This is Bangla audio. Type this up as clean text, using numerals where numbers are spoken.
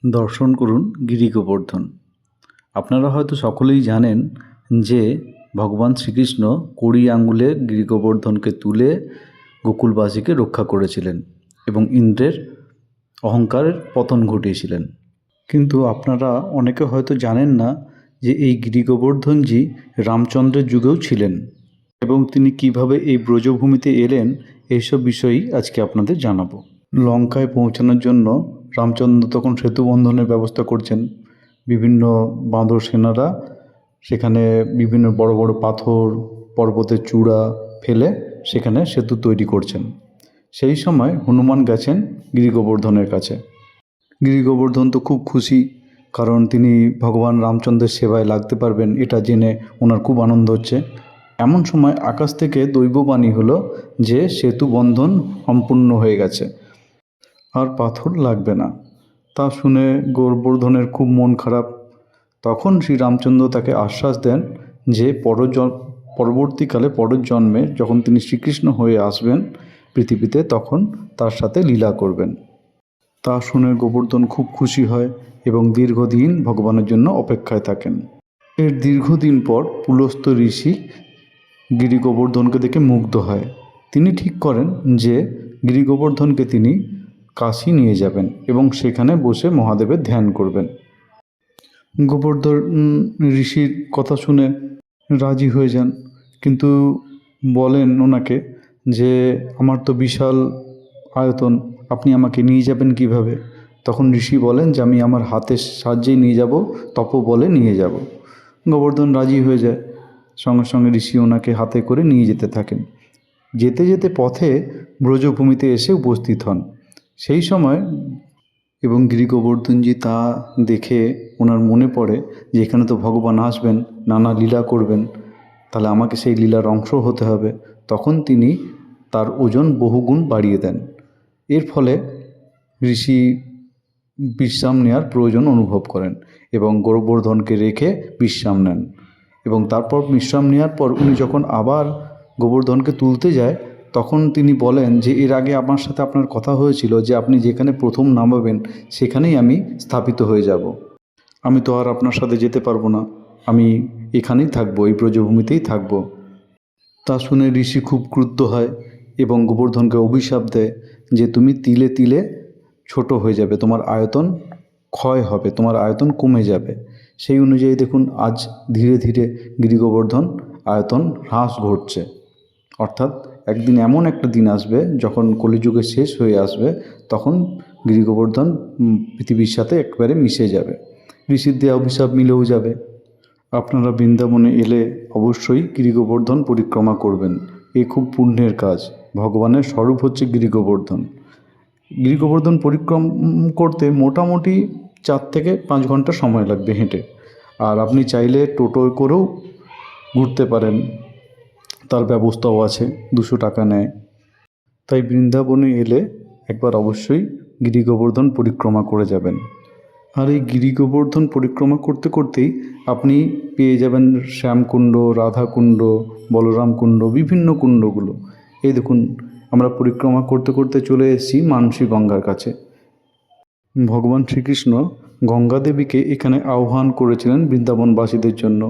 দর্শন করুন গিরি গোবর্ধন। আপনারা হয়তো সকলেই জানেন যে ভগবান শ্রীকৃষ্ণ 20 আঙ্গুলে গিরি গোবর্ধনকে তুলে গোকুলবাসীকে রক্ষা করেছিলেন এবং ইন্দ্রের অহংকারের পতন ঘটিয়েছিলেন। কিন্তু আপনারা অনেকে হয়তো জানেন না যে এই গিরি গোবর্ধনজি রামচন্দ্রের যুগেও ছিলেন এবং তিনি কিভাবে এই ব্রজভূমিতে এলেন এইসব বিষয়ই আজকে আপনাদের জানাবো। লঙ্কায় পৌঁছানোর জন্য রামচন্দ্র তখন সেতু বন্ধনের ব্যবস্থা করছেন। বিভিন্ন বাঁদর সেনারা সেখানে বিভিন্ন বড় বড় পাথর, পর্বতের চূড়া ফেলে সেখানে সেতু তৈরি করছেন। সেই সময় হনুমান গেছেন গিরি গোবর্ধনের কাছে। গিরি গোবর্ধন তো খুব খুশি, কারণ তিনি ভগবান রামচন্দ্রের সেবায় লাগতে পারবেন এটা জেনে ওনার খুব আনন্দ হচ্ছে। এমন সময় আকাশ থেকে দৈববাণী হলো যে সেতু বন্ধন সম্পূর্ণ হয়ে গেছে, আর পাথর লাগবে না। তা শুনে গোবর্ধনের খুব মন খারাপ। তখন শ্রী রামচন্দ্র তাকে আশ্বাস দেন যে পরবর্তীকালে পরের জন্মে যখন তিনি শ্রীকৃষ্ণ হয়ে আসবেন পৃথিবীতে, তখন তার সাথে লীলা করবেন। তা শুনে গোবর্ধন খুব খুশি হয় এবং দীর্ঘদিন ভগবানের জন্য অপেক্ষায় থাকেন। এর দীর্ঘদিন পর পুলস্ত্য ঋষি গিরি গোবর্ধনকে দেখে মুগ্ধ হয়। তিনি ঠিক করেন যে গিরি গোবর্ধনকে তিনি কাশী নিয়ে যাবেন এবং সেখানে বসে মহাদেবের ধ্যান করবেন। গোবর্ধন ঋষির কথা শুনে রাজি হয়ে যান, কিন্তু বলেন ওনাকে যে আমার তো বিশাল আয়তন, আপনি আমাকে নিয়ে যাবেন কিভাবে? তখন ঋষি বলেন যে আমি আমার হাতের সাহায্যেই নিয়ে যাব, তপবলে নিয়ে যাব। গোবর্ধন রাজি হয়ে যায়। সঙ্গে সঙ্গে ঋষি ওনাকে হাতে করে নিয়ে যেতে থাকেন। যেতে যেতে পথে ব্রজভূমিতে এসে উপস্থিত হন। সেই সময় এবং গিরি গোবর্ধনজি তা দেখে ওনার মনে পড়ে যে এখানে তো ভগবান আসবেন, নানা লীলা করবেন, তাহলে আমাকে সেই লীলার অংশ হতে হবে। তখন তিনি তার ওজন বহুগুণ বাড়িয়ে দেন। এর ফলে ঋষি বিশ্রাম নেওয়ার প্রয়োজন অনুভব করেন এবং গোবর্ধনকে রেখে বিশ্রাম নেন। এবং তারপর বিশ্রাম নেওয়ার পর উনি যখন আবার গোবর্ধনকে তুলতে যায়, তখন তিনি বলেন যে এর আগে আমার সাথে আপনার কথা হয়েছিল যে আপনি যেখানে প্রথম নামাবেন সেখানেই আমি স্থাপিত হয়ে যাব। আমি তো আর আপনার সাথে যেতে পারবো না, আমি এখানেই থাকবো, এই ব্রজভূমিতেই থাকবো। তা শুনে ঋষি খুব ক্রুদ্ধ হয় এবং গোবর্ধনকে অভিশাপ দেয় যে তুমি তিলে তিলে ছোট হয়ে যাবে, তোমার আয়তন ক্ষয় হবে, তোমার আয়তন কমে যাবে। সেই অনুযায়ী দেখুন আজ ধীরে ধীরে গিরি গোবর্ধন আয়তন হ্রাস ঘটছে। অর্থাৎ একদিন এমন একটা দিন আসবে যখন কলিযুগে শেষ হয়ে আসবে, তখন গিরি গোবর্ধন পৃথিবীর সাথে একবারে মিশে যাবে, ঋষির দেওয়া অভিশাপ মিলেও যাবে। আপনারা বৃন্দাবনে এলে অবশ্যই গিরি গোবর্ধন পরিক্রমা করবেন, এ খুব পুণ্যের কাজ। ভগবানের স্বরূপ হচ্ছে গিরি গোবর্ধন। গিরি গোবর্ধন পরিক্রমা করতে মোটামুটি 4 থেকে 5 ঘন্টা সময় লাগবে হেঁটে। আর আপনি চাইলে টোটোয় করেও ঘুরতে পারেন, তার ব্যবস্থাও আছে, 200 টাকা নেয়। তাই বৃন্দাবনে এলে একবার অবশ্যই গিরি গোবর্ধন পরিক্রমা করে যাবেন। আর এই গিরি গোবর্ধন পরিক্রমা করতে করতেই আপনি পেয়ে যাবেন শ্যামকুণ্ড, রাধাকুণ্ড, বলরাম কুণ্ড, বিভিন্ন কুণ্ডগুলো। এই দেখুন আমরা পরিক্রমা করতে করতে চলে এসেছি মানসী গঙ্গার কাছে। ভগবান শ্রীকৃষ্ণ গঙ্গা দেবীকে এখানে আহ্বান করেছিলেন বৃন্দাবনবাসীদের জন্য।